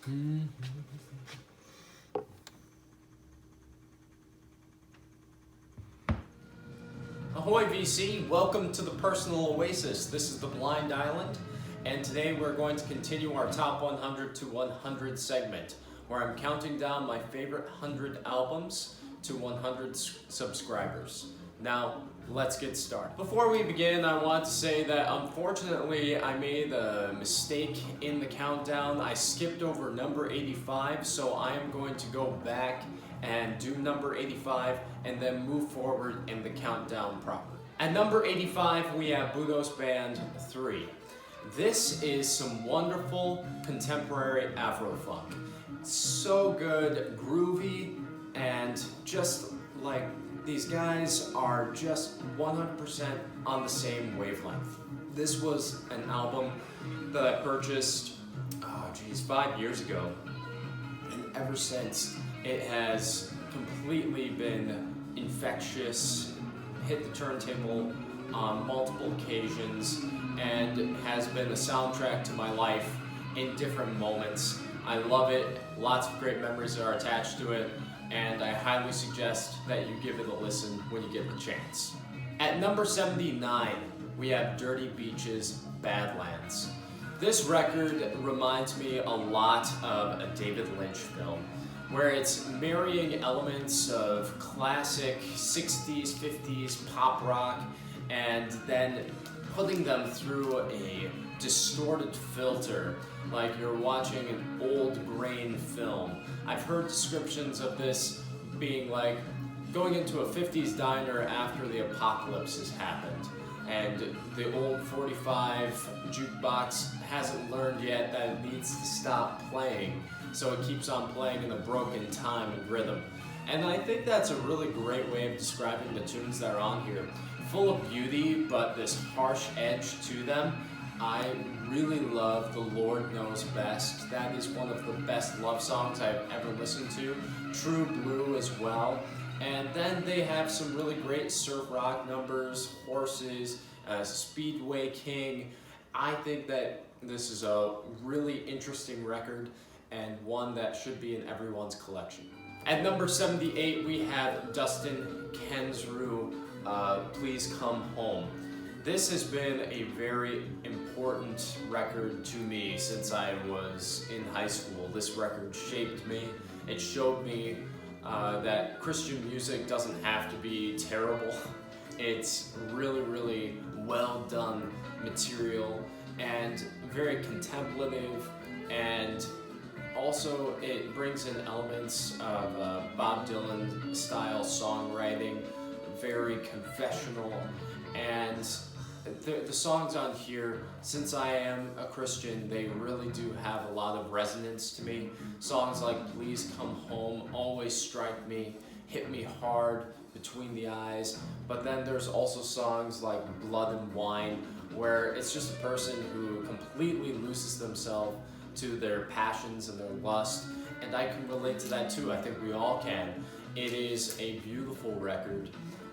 Ahoy VC, welcome to the Personal Oasis. This is the Blind Island, and today we're going to continue our Top 100 to 100 segment, where I'm counting down my favorite 100 albums to 100 subscribers. Now, let's get started. Before we begin, I want to say that unfortunately I made a mistake in the countdown. I skipped over number 85, so I am going to go back and do number 85 and then move forward in the countdown proper. At number 85, we have Budos Band 3. This is some wonderful contemporary Afro-funk. So good, groovy, and just like these guys are just 100% on the same wavelength. This was an album that I purchased, 5 years ago, and ever since it has completely been infectious, hit the turntable on multiple occasions, and has been a soundtrack to my life in different moments. I love it, lots of great memories are attached to it, and I highly suggest that you give it a listen when you get the chance. At number 79, we have Dirty Beach's Badlands. This record reminds me a lot of a David Lynch film, where it's marrying elements of classic 60s, 50s pop rock and then putting them through a distorted filter like you're watching an old grain film. I've heard descriptions of this being like going into a 50s diner after the apocalypse has happened and the old 45 jukebox hasn't learned yet that it needs to stop playing, so it keeps on playing in a broken time and rhythm. And I think that's a really great way of describing the tunes that are on here. Full of beauty, but this harsh edge to them. I really love The Lord Knows Best. That is one of the best love songs I've ever listened to. True Blue as well. And then they have some really great surf rock numbers, Horses, Speedway King. I think that this is a really interesting record and one that should be in everyone's collection. At number 78, we have Dustin, Kensrue, Please Come Home. This has been a very important record to me since I was in high school. This record shaped me. It showed me that Christian music doesn't have to be terrible. It's really, really well done material and very contemplative, and also it brings in elements of Bob Dylan style songwriting, very confessional, and the songs on here, since I am a Christian, they really do have a lot of resonance to me. Songs like Please Come Home always strike me, hit me hard between the eyes, but then there's also songs like Blood and Wine, where it's just a person who completely loses themselves to their passions and their lust, and I can relate to that too. I think we all can. It is a beautiful record,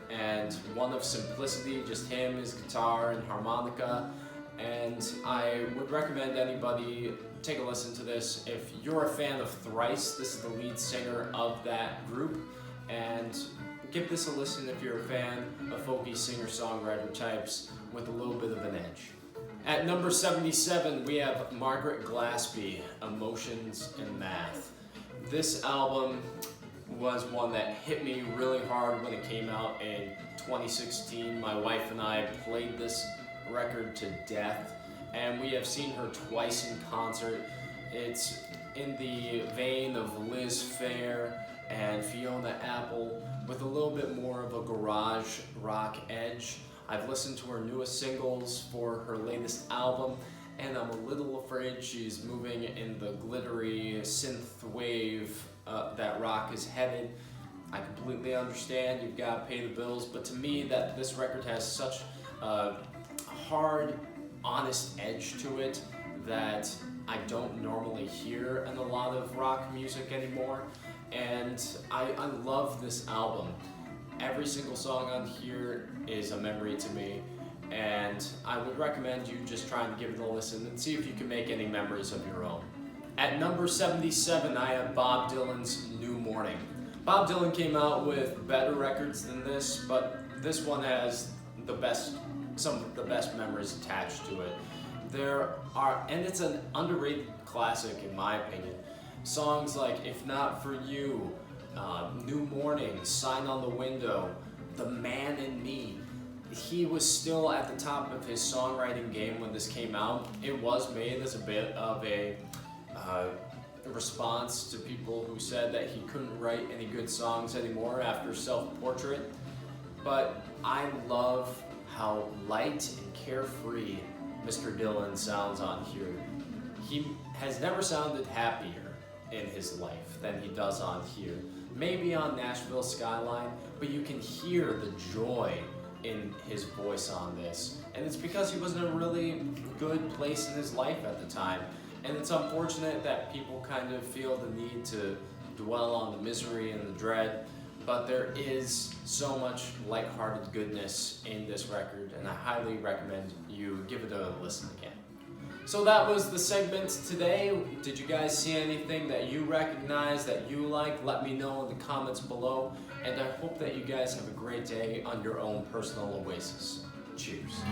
and one of simplicity, just him, his guitar and harmonica, and I would recommend anybody take a listen to this. If you're a fan of Thrice, this is the lead singer of that group, and give this a listen if you're a fan of folky singer-songwriter types with a little bit of an edge. At number 77, we have Margaret Glaspy, Emotions and Math. This album was one that hit me really hard when it came out in 2016. My wife and I played this record to death, and we have seen her twice in concert. It's in the vein of Liz Phair and Fiona Apple with a little bit more of a garage rock edge. I've listened to her newest singles for her latest album, and I'm a little afraid she's moving in the glittery synth wave that rock is headed. I completely understand, you've got to pay the bills, but to me this record has such a hard, honest edge to it that I don't normally hear in a lot of rock music anymore, and I love this album. Every single song on here is a memory to me, and I would recommend you just try and give it a listen and see if you can make any memories of your own. At number 77, I have Bob Dylan's New Morning. Bob Dylan came out with better records than this, but this one has some of the best memories attached to it. And it's an underrated classic in my opinion. Songs like If Not For You, New Morning, Sign on the Window, The Man in Me. He was still at the top of his songwriting game when this came out. It was made as a bit of a response to people who said that he couldn't write any good songs anymore after Self-Portrait. But I love how light and carefree Mr. Dylan sounds on here. He has never sounded happier in his life than he does on here. Maybe on Nashville Skyline, but you can hear the joy in his voice on this. And it's because he was in a really good place in his life at the time. And it's unfortunate that people kind of feel the need to dwell on the misery and the dread, but there is so much lighthearted goodness in this record, and I highly recommend you give it a listen again. So that was the segment today. Did you guys see anything that you recognize, that you like? Let me know in the comments below, and I hope that you guys have a great day on your own personal oasis. Cheers.